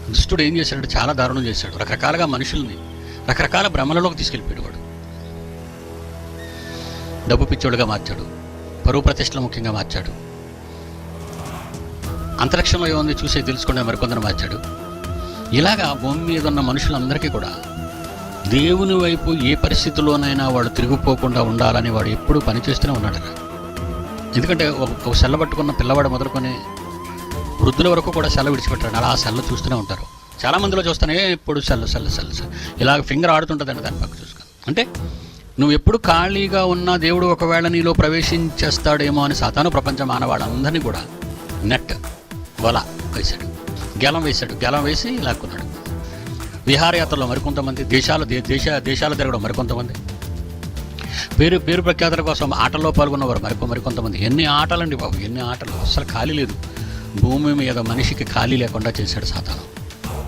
దుష్టుడు ఏం చేశాడంటే చాలా దారుణం చేశాడు. రకరకాలుగా మనుషుల్ని రకరకాల భ్రమలలోకి తీసుకెళ్ళిపోయాడు. వాడు డబ్బు పిచ్చోడుగా మార్చాడు, పరువు ప్రతిష్టలు ముఖ్యంగా మార్చాడు, అంతరిక్షంలో ఏముంది చూసే తెలుసుకునే మరికొందరు మార్చాడు. ఇలాగా భూమి మీద ఉన్న మనుషులందరికీ కూడా దేవుని వైపు ఏ పరిస్థితుల్లోనైనా వాడు తిరిగిపోకుండా ఉండాలని వాడు ఎప్పుడూ పనిచేస్తూనే ఉన్నాడు. ఎందుకంటే ఒక సెల్ల పట్టుకున్న పిల్లవాడు మొదలుకొని వృద్ధుల వరకు కూడా సెల్ల విడిచిపెట్టాడు. అలా ఆ సెల్ల చూస్తూనే ఉంటారు. చాలామందిలో చూస్తానే ఎప్పుడు సెల్ల ఇలాగ ఫింగర్ ఆడుతుంటుందండి దాని పక్క చూసుకొని. అంటే నువ్వు ఎప్పుడు ఖాళీగా ఉన్నా దేవుడు ఒకవేళ నీలో ప్రవేశించేస్తాడేమో అని సాతాను ప్రపంచ మానవాళ్ళందరినీ కూడా నెట్ వల వేశాడు, గెలం వేశాడు. గెలం వేసి లాక్కున్నాడు. విహారయాత్రలో మరికొంతమంది, దేశాలు తిరగడం మరికొంతమంది, పేరు ప్రఖ్యాతుల కోసం ఆటల్లో పాల్గొన్నవారు మరికొంతమంది. ఎన్ని ఆటలండి బాబు, ఎన్ని ఆటలు! అస్సలు ఖాళీ లేదు. భూమి మీద మనిషికి ఖాళీ లేకుండా చేశాడు సాతాను.